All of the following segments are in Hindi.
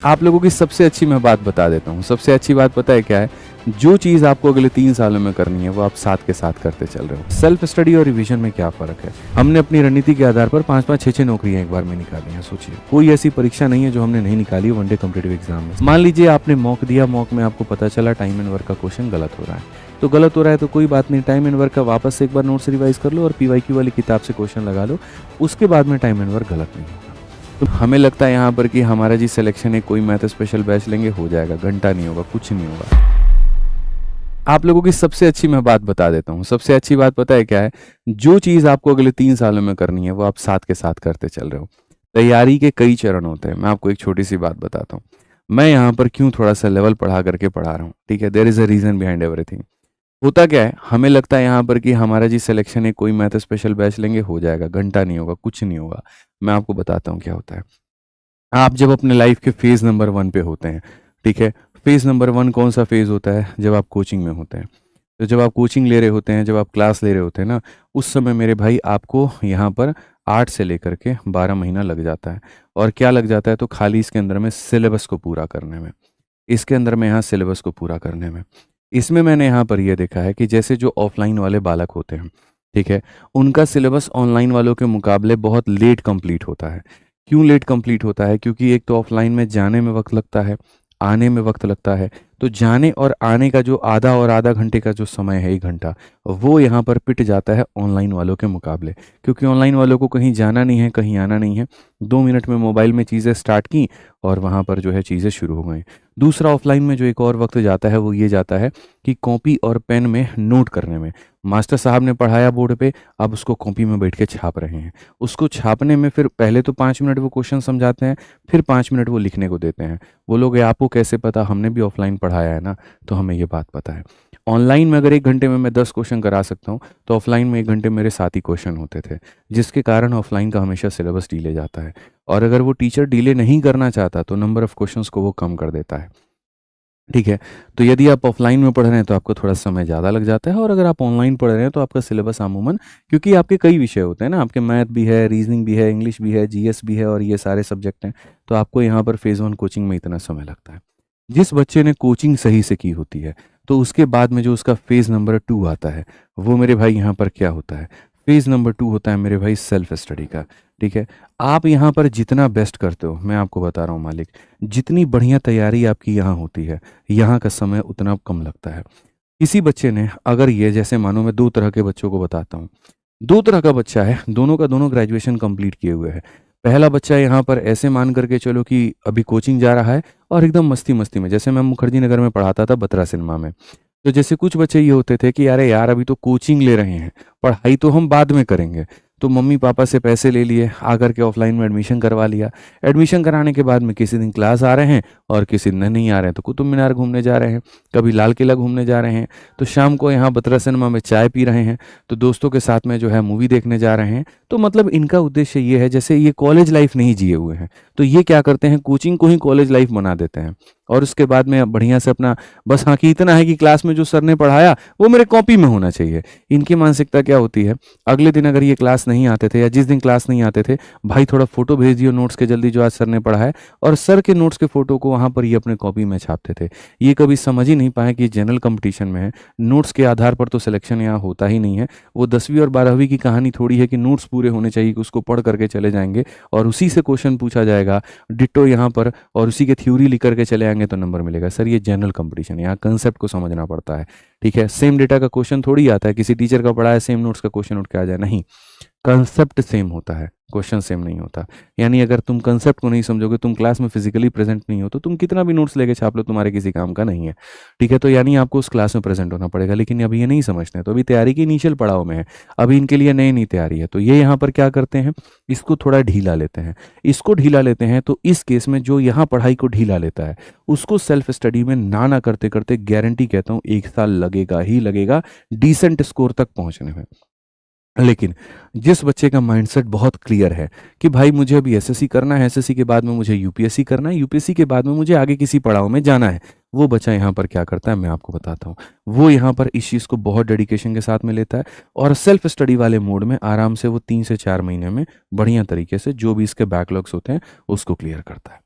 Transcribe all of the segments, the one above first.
आप लोगों की सबसे अच्छी मैं बात बता देता हूँ। सबसे अच्छी बात पता है क्या है? जो चीज़ आपको अगले 3 सालों में करनी है, वो आप साथ के साथ करते चल रहे हो। सेल्फ स्टडी और रिवीजन में क्या फ़र्क है? हमने अपनी रणनीति के आधार पर 5-5, 6-6 नौकरियाँ एक बार में निकाली हैं, सोचिए। कोई ऐसी परीक्षा नहीं है जो हमने नहीं निकाली वन डे कॉम्पिटिटिव एग्ज़ाम में। मान लीजिए आपने मॉक दिया, मॉक में आपको पता चला टाइम एंड वर्क का क्वेश्चन गलत हो रहा है। तो गलत हो रहा है तो कोई बात नहीं, टाइम एंड वर्क का वापस से एक बार नोट्स रिवाइज़ कर लो और पीवाईक्यू वाली किताब से क्वेश्चन लगा लो। उसके बाद में टाइम एंड वर्क गलत नहीं होगा। तो हमें लगता है यहाँ पर कि हमारा जी सिलेक्शन है, कोई मैथ स्पेशल बैच लेंगे हो जाएगा, घंटा नहीं होगा, कुछ नहीं होगा। आप लोगों की सबसे अच्छी मैं बात बता देता हूँ। सबसे अच्छी बात पता है क्या है? जो चीज़ आपको अगले 3 सालों में करनी है, वो आप साथ के साथ करते चल रहे हो। तैयारी के कई चरण होते हैं। मैं आपको एक छोटी-सी बात बताता हूँ। मैं यहाँ पर क्यों थोड़ा-सा लेवल बढ़ा करके पढ़ा रहा हूँ, ठीक है? There is a reason behind everything. होता क्या है, हमें लगता है यहाँ पर कि हमारा जी सिलेक्शन है, कोई मैथ स्पेशल बैच लेंगे हो जाएगा, घंटा नहीं होगा, कुछ नहीं होगा। मैं आपको बताता हूँ क्या होता है। आप जब अपने लाइफ के फेज़ नंबर 1 पे होते हैं, ठीक है? फेज़ नंबर 1 कौन-सा फेज़ होता है? जब आप कोचिंग में होते हैं। तो जब आप कोचिंग ले रहे होते हैं, जब आप क्लास ले रहे होते हैं ना, उस समय मेरे भाई आपको यहाँ पर 8 से लेकर के 12 महीना लग जाता है। और क्या लग जाता है? तो खाली इसके अंदर में सिलेबस को पूरा करने में। इसके अंदर में यहाँ सिलेबस को पूरा करने में। इसमें मैंने यहाँ पर ये देखा है कि जैसे जो ऑफ़लाइन वाले बालक होते हैं, ठीक है? उनका सिलेबस ऑनलाइन वालों के मुकाबले बहुत लेट कंप्लीट होता है। क्यों लेट कंप्लीट होता है? क्योंकि एक तो ऑफ़लाइन में जाने में वक़्त लगता है, आने में वक़्त लगता है। तो जाने और आने का जो आधा और आधा घंटे का जो समय है 1 घंटा, वो यहाँ पर पिट जाता है ऑनलाइन वालों के मुकाबले। क्योंकि ऑनलाइन वालों को कहीं जाना नहीं है, कहीं आना नहीं है। 2 मिनट में मोबाइल में चीज़ें स्टार्ट की और वहाँ पर जो है चीज़ें शुरू हो गई। दूसरा ऑफ़लाइन में जो एक और वक़्त जाता है, वो ये जाता है कि कॉपी और पेन में नोट करने में। मास्टर साहब ने पढ़ाया बोर्ड पे, अब उसको कॉपी में बैठ के छाप रहे हैं। उसको छापने में फिर पहले तो 5 मिनट वो क्वेश्चन समझाते हैं, फिर 5 मिनट वो लिखने को देते हैं। बोलोगे आपको कैसे पता? हमने भी ऑफ़लाइन पढ़ाया है ना, तो हमें ये बात पता है। ऑनलाइन में अगर 1 घंटे में मैं 10 क्वेश्चन करा सकता हूँ, तो ऑफ़लाइन में 1 घंटे मेरे 7 ही क्वेश्चन होते थे, जिसके कारण ऑफ़लाइन का हमेशा सिलेबस डिले जाता है। और अगर वो टीचर डिले नहीं करना चाहता, तो नंबर ऑफ़ क्वेश्चंस को वो कम कर देता है। ठीक है? तो यदि आप ऑफ़लाइन में पढ़ रहे हैं तो आपको थोड़ा समय ज़्यादा लग जाता है और अगर आप ऑनलाइन पढ़ रहे हैं तो आपका सिलेबस अमूमन, क्योंकि आपके कई विषय होते हैं ना, आपके मैथ भी है, रीज़निंग भी है, इंग्लिश भी है, जीएस भी है और ये सारे सब्जेक्ट हैं, तो आपको यहाँ पर फ़ेज़ 1 कोचिंग में इतना समय लगता है। जिस बच्चे ने कोचिंग सही से की होती है, तो उसके बाद में जो उसका फ़ेज़ नंबर 2 आता है, वो मेरे भाई यहाँ पर क्या होता है? फ़ेज़ नंबर 2 होता है मेरे भाई सेल्फ स्टडी का, ठीक है? आप यहाँ पर जितना बेस्ट करते हो, मैं आपको बता रहा हूँ मालिक, जितनी बढ़िया तैयारी आपकी यहाँ होती है, यहाँ का समय उतना कम लगता है। किसी बच्चे ने अगर ये जैसे मानो मैं 2 तरह के बच्चों को बताता हूँ। 2 तरह का बच्चा है, दोनों का दोनों ग्रेजुएशन कंप्लीट किए हुए हैं। पहला बच्चा यहाँ पर ऐसे मान करके चलो कि अभी कोचिंग जा रहा है और एकदम मस्ती-मस्ती में, जैसे मैं मुखर्जी नगर में पढ़ाता था बतरा सिनेमा में। तो जैसे कुछ बच्चे ये होते थे कि अरे यार अभी तो कोचिंग ले रहे हैं, पढ़ाई तो हम बाद में करेंगे। तो मम्मी-पापा से पैसे ले लिए, आकर के ऑफ़लाइन में एडमिशन करवा लिया। एडमिशन कराने के बाद में किसी दिन क्लास आ रहे हैं और किसी दिन नहीं आ रहे हैं, तो कुतुब मीनार घूमने जा रहे हैं, कभी लाल किला घूमने जा रहे हैं, तो शाम को यहाँ बतरा सिनेमा में चाय पी रहे हैं, तो दोस्तों के साथ में जो है मूवी देखने जा रहे हैं। तो मतलब इनका उद्देश्य ये है, जैसे ये कॉलेज लाइफ़ नहीं जिए हुए हैं, तो ये क्या करते हैं, कोचिंग को ही कॉलेज लाइफ़ बना देते हैं और उसके बाद में बढ़िया से अपना बस हाँ कि इतना है कि क्लास में जो सर ने पढ़ाया वो मेरे कॉपी में होना चाहिए। इनकी मानसिकता क्या होती है, अगले दिन अगर ये क्लास नहीं आते थे या जिस दिन क्लास नहीं आते थे, भाई थोड़ा फ़ोटो भेज दियो नोट्स के जल्दी जो आज सर ने पढ़ा है, और सर के नोट्स के फ़ोटो को वहाँ पर ये अपने कॉपी में छापते थे। ये कभी समझ ही नहीं पाए कि जनरल कॉम्पिटिशन में है, नोट्स के आधार पर तो सिलेक्शन यहाँ होता ही नहीं है। वो 10वीं और 12वीं की कहानी थोड़ी है कि नोट्स पूरे होने चाहिए कि उसको पढ़ करके चले जाएँगे और उसी से क्वेश्चन पूछा जाएगा, डिट्टो यहाँ पर, और उसी की थ्योरी लिख कर के चले आएँगे तो नंबर मिलेगा। सर ये जनरल कॉम्पिटिशन है, यहाँ कांसेप्ट को समझना पड़ता है, ठीक है? सेम डेटा का क्वेश्चन थोड़ी आता है, किसी टीचर का पढ़ाया सेम नोट्स का क्वेश्चन उठ के आ जाए, नहीं। कांसेप्ट सेम होता है, क्वेश्चन सेम नहीं होता। यानी अगर तुम कांसेप्ट को नहीं समझोगे, तुम क्लास में फिज़िकली प्रेज़ेंट नहीं हो, तो तुम कितना भी नोट्स लेके छाप लो, तुम्हारे किसी काम का नहीं है, ठीक है? तो यानी आपको उस क्लास में प्रेज़ेंट होना पड़ेगा, लेकिन अभी ये नहीं समझते हैं, तो अभी तैयारी की इनिशियल पड़ाव में है। अभी इनके लिए नई-नई तैयारी है, तो ये यहाँ पर क्या करते हैं, इसको थोड़ा ढीला लेते हैं। इसको ढीला लेते हैं, तो इस केस में जो यहाँ पढ़ाई को ढीला लेता है, उसको सेल्फ स्टडी में ना करते-करते गारंटी कहता हूँ 1 साल लगेगा ही लगेगा डिसेंट स्कोर तक पहुँचने में। लेकिन जिस बच्चे का माइंडसेट बहुत क्लियर है कि भाई मुझे अभी एसएससी करना है, एसएससी के बाद में मुझे यूपीएससी करना है, यूपीएससी के बाद में मुझे आगे किसी पड़ाव में जाना है, वो बच्चा यहाँ पर क्या करता है मैं आपको बताता हूँ। वो यहाँ पर इस चीज़ को बहुत डेडिकेशन के साथ में लेता है और सेल्फ स्टडी वाले मोड में आराम से वो 3 से 4 महीने में बढ़िया तरीके से जो भी इसके बैकलॉग्स होते हैं उसको क्लियर करता है।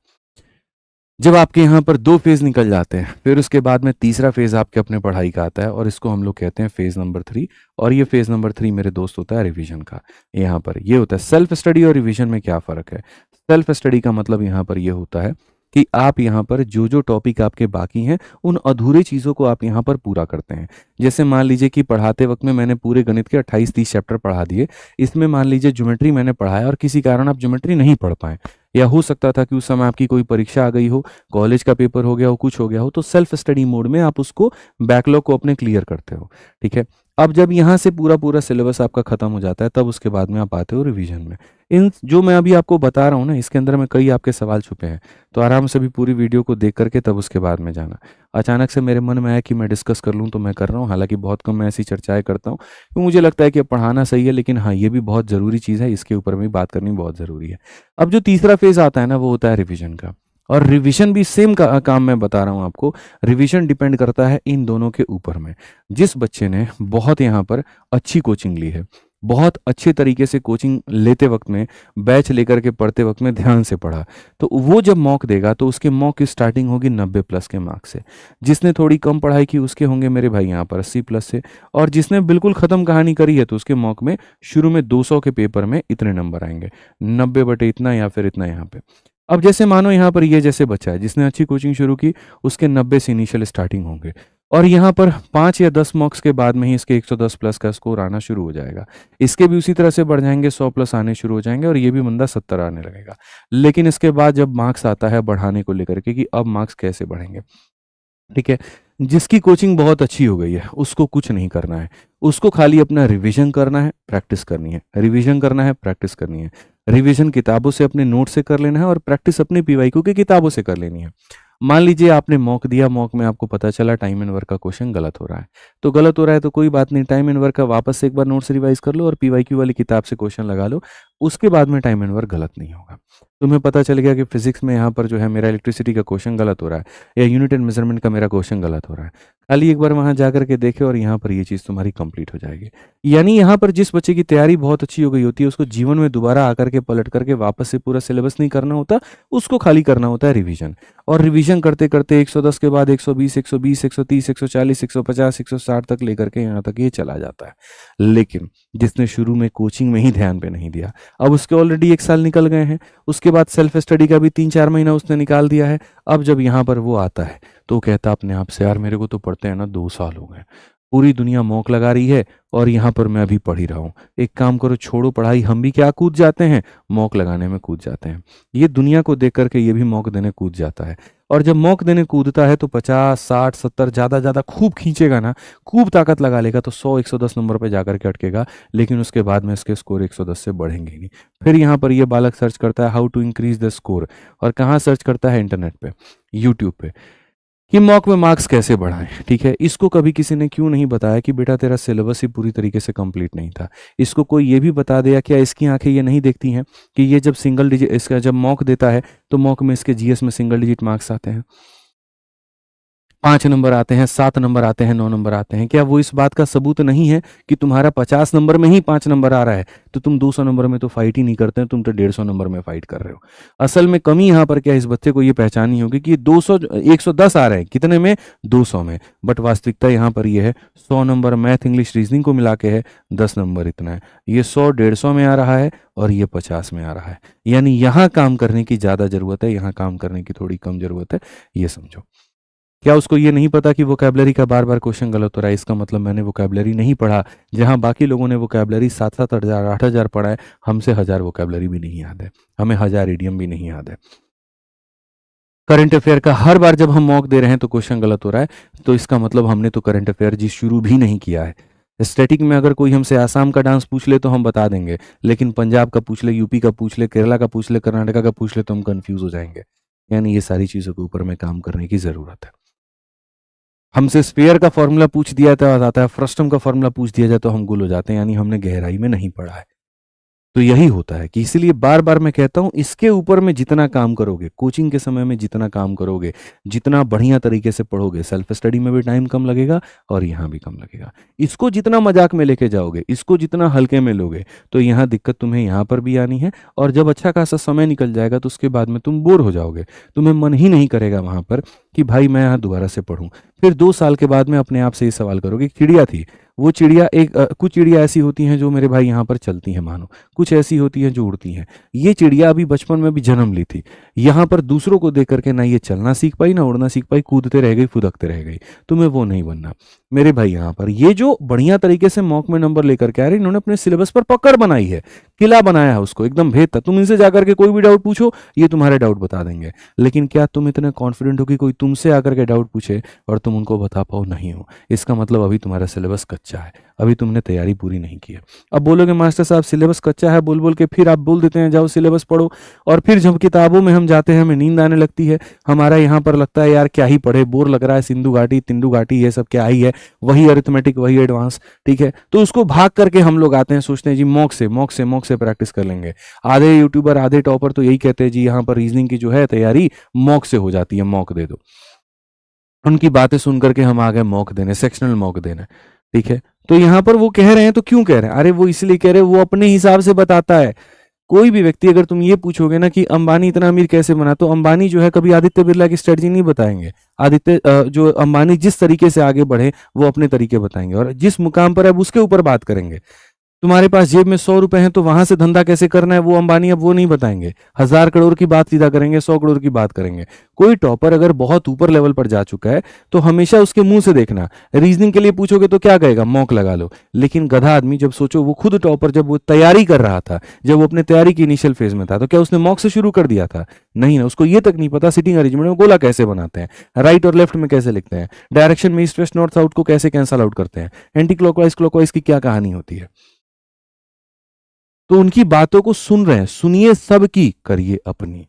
जब आपके यहाँ पर 2 फेज़ निकल जाते हैं, फिर उसके बाद में तीसरा फेज़ आपके अपने पढ़ाई का आता है और इसको हम लोग कहते हैं फेज़ नंबर 3। और ये फेज़ नंबर 3 मेरे दोस्त होता है रिवीजन का। यहाँ पर ये होता है सेल्फ स्टडी और रिवीजन में क्या फ़र्क है? सेल्फ स्टडी का मतलब यहाँ पर ये होता है कि आप यहाँ पर जो-जो टॉपिक आपके बाकी हैं, उन अधूरे चीज़ों को आप यहाँ पर पूरा करते हैं। जैसे मान लीजिए कि पढ़ाते वक़्त में मैंने पूरे गणित के 28-30 चैप्टर पढ़ा दिए। इसमें मान लीजिए ज्योमेट्री मैंने पढ़ाया और किसी कारण आप ज्योमेट्री नहीं पढ़ पाएँ, या हो सकता था कि उस समय आपकी कोई परीक्षा आ गई हो, कॉलेज का पेपर हो गया हो, कुछ हो गया हो, तो सेल्फ स्टडी मोड में आप उसको बैकलॉग को अपने क्लियर करते हो, ठीक है? अब जब यहाँ से पूरा-पूरा सिलेबस आपका खत्म हो जाता है, तब उसके बाद में आप आते हो रिवीजन में। इन जो मैं अभी आपको बता रहा हूँ ना, इसके अंदर में कई आपके सवाल छुपे हैं, तो आराम से अभी पूरी वीडियो को देख कर के तब उसके बाद में जाना। अचानक से मेरे मन में आया कि मैं डिस्कस कर लूँ, तो मैं कर रहा हूँ, हालाँकि बहुत कम मैं ऐसी चर्चाएँ करता हूँ, तो मुझे लगता है कि पढ़ाना सही है, लेकिन हाँ, ये भी बहुत ज़रूरी चीज़ है, इसके ऊपर भी बात करनी बहुत ज़रूरी है। अब जो तीसरा फेज़ आता है ना, वो होता है रिवीजन का। और रिवीजन भी सेम काम मैं बता रहा हूँ आपको। रिवीजन डिपेंड करता है इन दोनों के ऊपर में। जिस बच्चे ने बहुत यहाँ पर अच्छी कोचिंग ली है, बहुत अच्छे तरीके से कोचिंग लेते वक्त में, बैच लेकर के पढ़ते वक्त में ध्यान से पढ़ा, तो वो जब मॉक देगा तो उसके मॉक की स्टार्टिंग होगी 90 प्लस के मार्क्स से। जिसने थोड़ी कम पढ़ाई की उसके होंगे मेरे भाई यहाँ पर 80 प्लस से। और जिसने बिल्कुल ख़त्म कहानी करी है तो उसके मॉक में शुरू में 200 के पेपर में इतने नंबर आएंगे, 90 बटे इतना या फिर इतना यहाँ पे। अब जैसे मानो यहाँ पर ये जैसे बच्चा है जिसने अच्छी कोचिंग शुरू की, उसके 90 से इनिशियल स्टार्टिंग होंगे और यहाँ पर 5 या 10 मार्क्स के बाद में ही इसके 110 प्लस का स्कोर आना शुरू हो जाएगा। इसके भी उसी तरह से बढ़ जाएंगे, 100 प्लस आने शुरू हो जाएंगे और ये भी बंदा 70 आने लगेगा। लेकिन इसके बाद जब मार्क्स आता है बढ़ाने को लेकर के कि अब मार्क्स कैसे बढ़ेंगे, ठीक है? जिसकी कोचिंग बहुत अच्छी हो गई है, उसको कुछ नहीं करना है। उसको खाली अपना रिवीजन करना है, प्रैक्टिस करनी है, रिवीजन करना है, प्रैक्टिस करनी है। रिवीजन किताबों से अपने नोट से कर लेना है और प्रैक्टिस अपने पीवाईक्यू की किताबों से कर लेनी है। मान लीजिए आपने मॉक दिया, मॉक में आपको पता चला टाइम एंड वर्क का क्वेश्चन गलत हो रहा है। तो गलत हो रहा है तो कोई बात नहीं, टाइम एंड वर्क का वापस से एक बार नोट्स रिवाइज कर लो और पीवाईक्यू वाली किताब से क्वेश्चन लगा लो। उसके बाद में टाइम एंड वर्क गलत नहीं होगा। तुम्हें पता चल गया कि फिजिक्स में यहाँ पर जो है मेरा इलेक्ट्रिसिटी का क्वेश्चन गलत हो रहा है या यूनिट एंड मेजरमेंट का मेरा क्वेश्चन गलत हो रहा है। खाली एक बार वहाँ जाकर के देखे और यहाँ पर ये चीज़ तुम्हारी कंप्लीट हो जाएगी। यानी यहाँ पर जिस बच्चे की तैयारी बहुत अच्छी हो गई होती है, उसको जीवन में दोबारा आकर के पलट करके वापस से पूरा सिलेबस नहीं करना होता, उसको खाली करना होता है रिवीजन। और रिवीजन करते करते 110 के बाद 120, 120, 130, 140, 150, 160 तक लेकर के यहाँ तक ये चला जाता है। लेकिन जिसने शुरू में कोचिंग में ही ध्यान पे नहीं दिया, अब उसके ऑलरेडी 1 साल निकल गए हैं, उसके बाद सेल्फ स्टडी का भी 3-4 महीना उसने निकाल दिया है। अब जब यहाँ पर वो आता है तो कहता अपने आप से, यार मेरे को तो पढ़ते हैं ना 2 साल हो गए, पूरी दुनिया मॉक लगा रही है और यहाँ पर मैं अभी पढ़ ही रहा हूँ। एक काम करो, छोड़ो पढ़ाई, हम भी क्या कूद जाते हैं, मॉक लगाने में कूद जाते हैं। ये दुनिया को देख करके ये भी मॉक देने कूद जाता है। और जब मॉक देने कूदता है तो 50, 60, 70 ज़्यादा खूब खींचेगा ना, खूब ताकत लगा लेगा तो 100, 110 नंबर पे जाकर के अटकेगा। लेकिन उसके बाद में इसके स्कोर 110 से बढ़ेंगे ही नहीं। फिर यहाँ पर ये बालक सर्च करता है how to increase the score, और कहाँ सर्च करता है, इंटरनेट पे, यूट्यूब पे, कि मॉक में मार्क्स कैसे बढ़ाएं। ठीक है, इसको कभी किसी ने क्यों नहीं बताया कि बेटा तेरा सिलेबस ही पूरी तरीके से कंप्लीट नहीं था। इसको कोई ये भी बता दिया, क्या इसकी आंखें ये नहीं देखती हैं कि ये जब सिंगल डिजिट, इसका जब मॉक देता है तो मॉक में इसके जीएस में सिंगल डिजिट मार्क्स आते हैं, 5 नंबर आते हैं, 7 नंबर आते हैं, 9 नंबर आते हैं। क्या वो इस बात का सबूत नहीं है कि तुम्हारा 50 नंबर में ही 5 नंबर आ रहा है, तो तुम 200 नंबर में तो फाइट ही नहीं करते, तुम तो 150 नंबर में फाइट कर रहे हो। असल में कमी यहाँ पर क्या है, इस बच्चे को ये पहचानी होगी कि 200 110 आ रहे हैं, कितने में, 200 में। बट वास्तविकता यहाँ पर ये है 100 नंबर मैथ इंग्लिश रीजनिंग को मिला के है, 10 नंबर इतना है। ये 100 150 में आ रहा है और ये 50 में आ रहा है। यानी यहाँ काम करने की ज़्यादा ज़रूरत है, यहाँ काम करने की थोड़ी कम ज़रूरत है, ये समझो। क्या उसको ये नहीं पता कि वोकैबुलरी का बार बार क्वेश्चन गलत हो रहा है, इसका मतलब मैंने वोकैबुलरी नहीं पढ़ा। जहां बाकी लोगों ने वोकैबुलरी 7-7 हज़ार 8 हज़ार पढ़ा है, हमसे 1000 वोकैबुलरी भी नहीं याद है, हमें 1000 इडियम भी नहीं याद है। करंट अफेयर का हर बार जब हम मॉक दे रहे हैं तो क्वेश्चन गलत हो रहा है, तो इसका मतलब हमने तो करंट अफेयर जी शुरू भी नहीं किया है। स्टैटिक में अगर कोई हमसे आसाम का डांस पूछ ले तो हम बता देंगे, लेकिन पंजाब का पूछ ले, यूपी का पूछ ले, केरला का पूछ ले, कर्नाटका का पूछ ले तो हम कंफ्यूज हो जाएंगे। यानी ये सारी चीज़ों के ऊपर में काम करने की ज़रूरत है। हमसे स्फीयर का फॉर्मूला पूछ दिया जाता है, फ्रस्टम का फॉर्मूला पूछ दिया जाए तो हम गुल हो जाते हैं, यानी हमने गहराई में नहीं पढ़ा है। तो यही होता है कि इसीलिए बार बार मैं कहता हूं, इसके ऊपर में जितना काम करोगे, कोचिंग के समय में जितना काम करोगे, जितना बढ़िया तरीके से पढ़ोगे, सेल्फ स्टडी में भी टाइम कम लगेगा और यहाँ भी कम लगेगा। इसको जितना मजाक में लेके जाओगे, इसको जितना हल्के में लोगे, तो यहाँ दिक्कत तुम्हें यहाँ पर भी आनी है। और जब अच्छा खासा समय निकल जाएगा तो उसके बाद में तुम बोर हो जाओगे, तुम्हें मन ही नहीं करेगा वहां पर कि भाई मैं यहाँ दोबारा से पढ़ूं। फिर 2 साल के बाद में अपने आप से ये सवाल करोगे, चिड़िया थी वो चिड़िया, कुछ चिड़िया ऐसी होती हैं जो मेरे भाई यहाँ पर चलती हैं मानो, कुछ ऐसी होती हैं जो उड़ती हैं। ये चिड़िया अभी बचपन में भी जन्म ली थी, यहाँ पर दूसरों को देख करके ना ये चलना सीख पाई, ना उड़ना सीख पाई, कूदते रह गई, फुदकते रह गई। तुम्हें वो नहीं बनना मेरे भाई। यहाँ पर ये जो बढ़िया तरीके से मॉक में नंबर लेकर के आ रहे, इन्होंने अपने सिलेबस पर पकड़ बनाई है, किला बनाया है उसको, एकदम भेद तक। तुम इनसे जाकर के कोई भी डाउट पूछो, ये तुम्हारे डाउट बता देंगे। लेकिन क्या तुम इतने कॉन्फिडेंट हो कि कोई तुमसे आकर के डाउट पूछे और तुम उनको बता पाओ? नहीं हो। इसका मतलब अभी तुम्हारा सिलेबस कच्चा है, अभी तुमने तैयारी पूरी नहीं की है। अब बोलोगे मास्टर साहब सिलेबस कच्चा है बोल बोल के फिर आप बोल देते हैं जाओ सिलेबस पढ़ो, और फिर जब किताबों में हम जाते हैं हमें नींद आने लगती है। हमारा यहाँ पर लगता है यार क्या ही पढ़े, बोर लग रहा है, सिंधु घाटी तिंदु घाटी ये सब क्या ही है, वही अरिथमेटिक वही एडवांस, ठीक है। तो उसको भाग करके हम लोग आते हैं, सोचते हैं जी मॉक से प्रैक्टिस कर लेंगे। आधे यूट्यूबर आधे टॉपर तो यही कहते हैं जी यहाँ पर रीजनिंग की जो है तैयारी मॉक से हो जाती है, मॉक दे दो। उनकी बातें सुन करके हम आ गए मॉक देने, सेक्शनल मॉक देने, ठीक है। तो यहाँ पर वो कह रहे हैं तो क्यों कह रहे हैं? अरे वो इसलिए कह रहे हैं, वो अपने हिसाब से बताता है। कोई भी व्यक्ति, अगर तुम ये पूछोगे ना कि अंबानी इतना अमीर कैसे बना, तो अंबानी जो है कभी आदित्य बिरला की स्ट्रेटजी नहीं बताएंगे। जो अंबानी जिस तरीके से आगे बढ़े वो अपने तरीके बताएंगे, और जिस मुकाम पर है उसके ऊपर बात करेंगे। तुम्हारे पास जेब में 100 रुपए हैं तो वहां से धंधा कैसे करना है वो अंबानी अब वो नहीं बताएंगे। 1000 करोड़ की बात सीधा करेंगे, 100 करोड़ की बात करेंगे। कोई टॉपर अगर बहुत ऊपर लेवल पर जा चुका है तो हमेशा उसके मुंह से देखना। रीजनिंग के लिए पूछोगे तो क्या कहेगा? मॉक लगा लो। लेकिन गधा आदमी, जब सोचो वो खुद टॉपर, जब वो तैयारी कर रहा था, जब वो अपने तैयारी की इनिशियल फेज में था, तो क्या उसने मॉक से शुरू कर दिया था? नहीं ना। उसको ये तक नहीं पता सिटिंग अरेंजमेंट में गोला कैसे बनाते हैं, राइट और लेफ्ट में कैसे लिखते हैं, डायरेक्शन में ईस्ट वेस्ट नॉर्थ साउथ को कैसे कैंसल आउट करते हैं, एंटी क्लॉकवाइज क्लॉकवाइज की क्या कहानी होती है। तो उनकी बातों को सुन रहे हैं, सुनिए सबकी, करिए अपनी।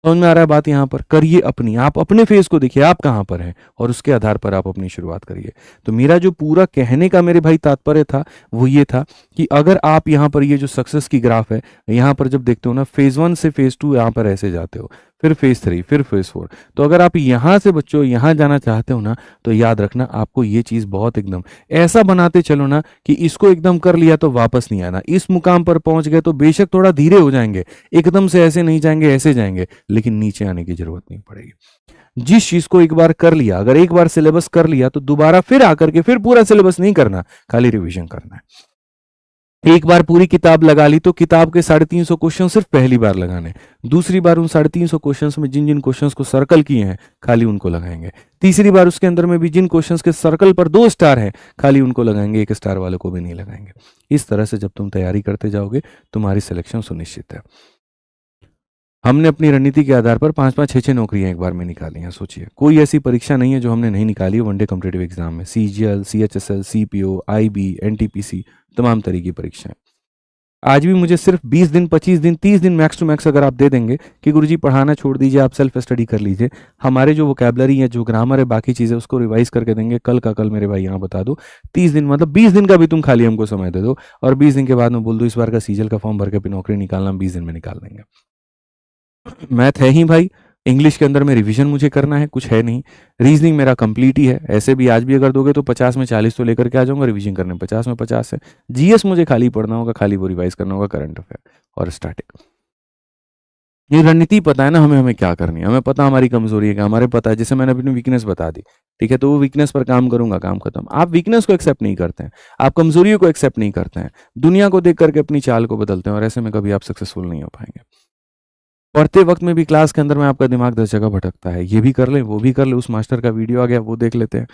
समझ में आ रहा है बात? यहाँ पर करिए अपनी, आप अपने फेस को देखिए आप कहाँ पर हैं, और उसके आधार पर आप अपनी शुरुआत करिए। तो मेरा जो पूरा कहने का मेरे भाई तात्पर्य था वो ये था कि अगर आप यहाँ पर ये जो सक्सेस की ग्राफ है, यहाँ पर जब देखते हो ना, फेज 1 से फेज 2 यहाँ पर ऐसे जाते हो, फिर फेज 3, फिर फेज 4। तो अगर आप यहाँ से बच्चों यहाँ जाना चाहते हो ना, तो याद रखना आपको ये चीज बहुत एकदम ऐसा बनाते चलो ना कि इसको एकदम कर लिया तो वापस नहीं आना। इस मुकाम पर पहुंच गए तो बेशक थोड़ा धीरे हो जाएंगे, एकदम से ऐसे नहीं जाएंगे, ऐसे जाएंगे, लेकिन नीचे आने की जरूरत नहीं पड़ेगी। जिस चीज को एक बार कर लिया, अगर एक बार सिलेबस कर लिया तो दोबारा फिर आकर के फिर पूरा सिलेबस नहीं करना, खाली रिवीजन करना है। एक बार पूरी किताब लगा ली तो किताब के 350 क्वेश्चन सिर्फ पहली बार लगाने, दूसरी बार उन 350 क्वेश्चन में जिन जिन क्वेश्चन को सर्कल किए हैं खाली उनको लगाएंगे, तीसरी बार उसके अंदर में भी जिन क्वेश्चन के सर्कल पर 2 स्टार हैं खाली उनको लगाएंगे, 1 स्टार वालों को भी नहीं लगाएंगे। इस तरह से जब तुम तैयारी करते जाओगे तुम्हारी सिलेक्शन सुनिश्चित है। हमने अपनी रणनीति के आधार पर 5-5, 6-6 नौकरियां एक बार में निकाली हैं। सोचिए, कोई ऐसी परीक्षा नहीं है जो हमने नहीं निकाली है। वनडे कॉम्पिटिटिव एग्जाम में CGL, CHSL, CPO, IB, NTPC, तमाम तरह की परीक्षाएं। आज भी मुझे सिर्फ 20 दिन, 25 दिन, 30 दिन मैक्स टू मैक्स अगर आप दे देंगे कि गुरुजी पढ़ाना छोड़ दीजिए, आप सेल्फ स्टडी कर लीजिए, हमारे जो वोकैबलरी है, जो ग्रामर है, बाकी चीज़ें उसको रिवाइज करके देंगे, कल का कल मेरे भाई यहाँ बता दो। 30 दिन मतलब 20 दिन का भी तुम खाली हमको समय दे दो, और 20 दिन के बाद में बोल दो इस बार का सीजीएल का फॉर्म भर के नौकरी निकालना, हम 20 दिन में निकाल देंगे। मैथ है ही भाई, इंग्लिश के अंदर में रिवीजन मुझे करना है, कुछ है नहीं। रीजनिंग मेरा कंप्लीट ही है, ऐसे भी आज भी अगर दोगे तो 50 में 40 तो लेकर के आ जाऊंगा, रिवीजन करने 50 में 50 है। जीएस मुझे खाली पढ़ना होगा, खाली वो रिवाइज करना होगा, करंट अफेयर और स्टैटिक। ये रणनीति पता है ना हमें क्या करनी है, हमें पता हमारी कमजोरी है, हमारे पता है, जैसे मैंने अपनी वीकनेस बता दी, ठीक है, तो वो वीकनेस पर काम करूंगा, काम खत्म। आप वीकनेस को एक्सेप्ट नहीं करते हैं, आप कमजोरियों को एक्सेप्ट नहीं करते हैं, दुनिया को देख करके अपनी चाल को बदलते हैं, और ऐसे में कभी आप सक्सेसफुल नहीं हो पाएंगे। पढ़ते वक्त में भी क्लास के अंदर में आपका दिमाग 10 जगह भटकता है, ये भी कर ले वो भी कर ले, उस मास्टर का वीडियो आ गया वो देख लेते हैं,